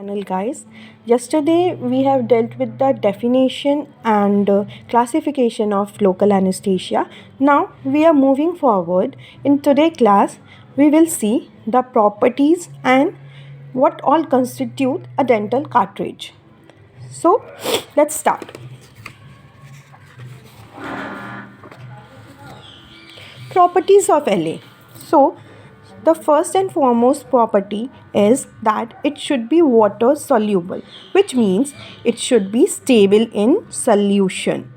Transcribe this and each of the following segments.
Channel, guys. Yesterday we have dealt with the definition and classification of local anesthesia. Now we are moving forward. In today's class, we will see the properties and what all constitute a dental cartridge. So let's start. Properties of LA. So the first and foremost property is that it should be water soluble, which means it should be stable in solution.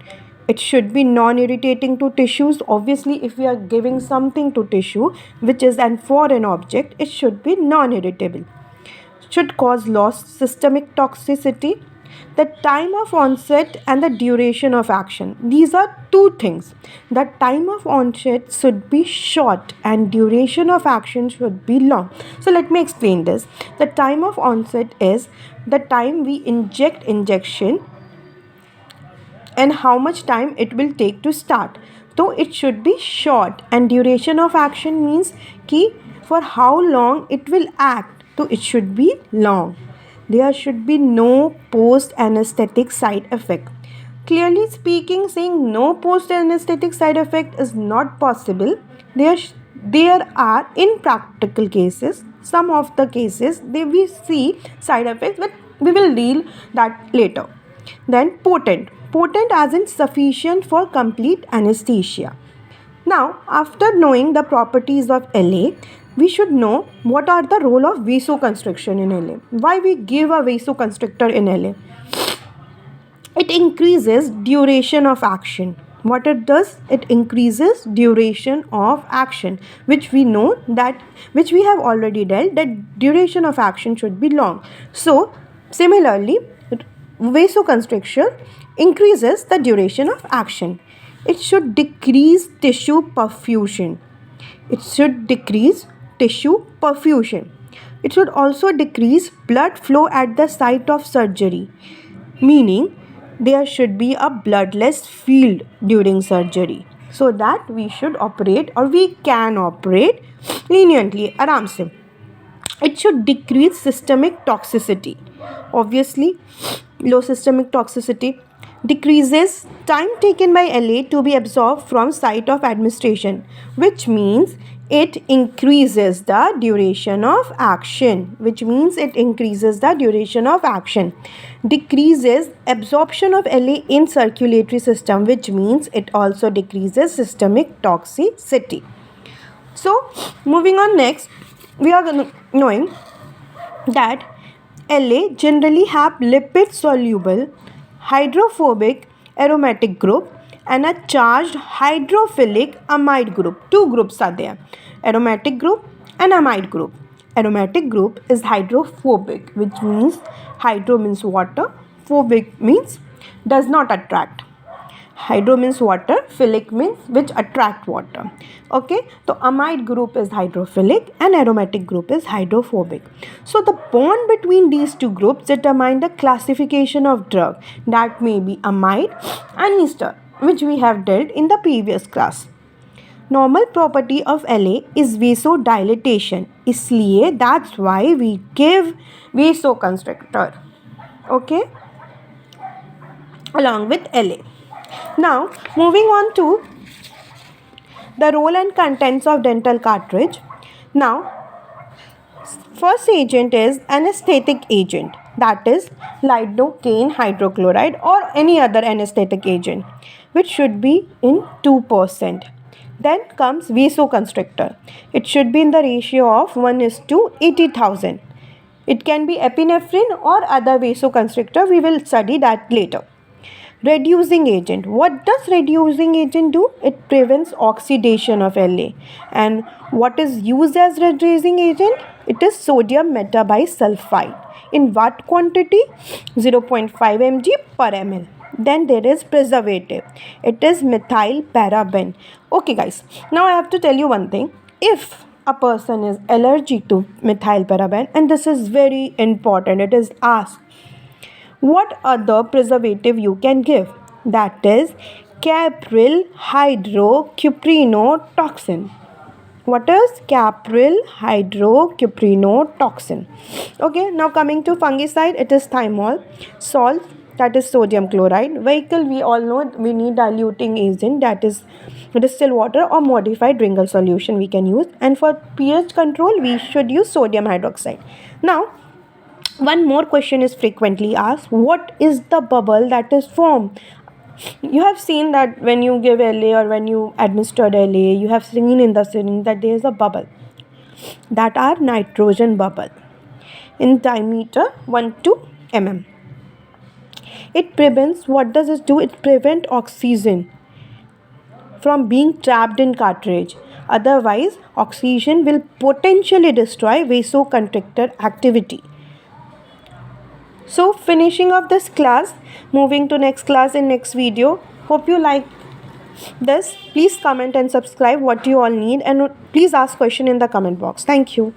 It should be non-irritating to tissues. Obviously, if we are giving something to tissue which is an foreign object, it should be non-irritable. Should cause loss systemic toxicity, the time of onset and the duration of action. These are two things. The time of onset should be short and duration of action should be long. So let me explain this. The time of onset is the time we injection and how much time it will take to start. So it should be short, and duration of action means ki for how long it will act. So it should be long. There should be no post anesthetic side effect. Clearly speaking, saying no post anesthetic side effect is not possible. There are in practical cases, some of the cases we see side effects, but we will deal that later. Then potent as in sufficient for complete anesthesia. Now, after knowing the properties of LA, we should know what are the role of vasoconstriction in LA. Why we give a vasoconstrictor in LA? It increases duration of action. What it does? It increases duration of action, which we know that, which we have already dealt, that duration of action should be long. So, similarly, vasoconstriction increases the duration of action. It should decrease tissue perfusion. It should decrease tissue perfusion. It should also decrease blood flow at the site of surgery, meaning there should be a bloodless field during surgery so that we should operate or we can operate leniently, aram se. It should decrease systemic toxicity. Obviously, low systemic toxicity decreases time taken by LA to be absorbed from site of administration, which means it increases the duration of action, decreases absorption of LA in circulatory system, which means it also decreases systemic toxicity. So moving on, next we are knowing that LA generally have lipid soluble hydrophobic aromatic group and a charged hydrophilic amide group. Two groups are there, aromatic group and amide group. Aromatic group is hydrophobic, which means hydro means water, phobic means does not attract. Hydro means water, philic means which attract water. Okay, so amide group is hydrophilic and aromatic group is hydrophobic. So the bond between these two groups determine the classification of drug, that may be amide and ester, which we have dealt in the previous class. Normal property of LA is vasodilatation, इसलिए that's why we give vasoconstrictor, okay, along with LA. Now, moving on to the role and contents of dental cartridge. Now, first agent is anesthetic agent, that is lidocaine hydrochloride or any other anesthetic agent, which should be in 2%. Then comes vasoconstrictor. It should be in the ratio of 1:80,000. It can be epinephrine or other vasoconstrictor. We will study that later. Reducing agent. What does reducing agent do? It prevents oxidation of LA. And what is used as reducing agent? It is sodium metabisulfite. In what quantity? 0.5 mg per ml. Then there is preservative. It is methyl paraben. Okay guys, now I have to tell you one thing. If a person is allergic to methyl paraben, and this is very important, it is asked, what other preservative you can give? That is capryl hydrocuprinotoxin. What is capryl hydrocuprinotoxin? Okay, now coming to fungicide, it is thymol. Salt, that is sodium chloride. Vehicle, we all know we need diluting agent, that is distilled water or modified Ringel solution we can use. And for pH control, we should use sodium hydroxide. Now, one more question is frequently asked: what is the bubble that is formed? You have seen that when you give LA or when you administered LA, you have seen in the syringe that there is a bubble, that are nitrogen bubble in diameter 1 to mm. It prevents, what does it do? It prevent oxygen from being trapped in cartridge. Otherwise, oxygen will potentially destroy vasoconstrictor activity. So finishing of this class, moving to next class in next video. Hope you like this. Please comment and subscribe what you all need, and please ask question in the comment box. Thank you.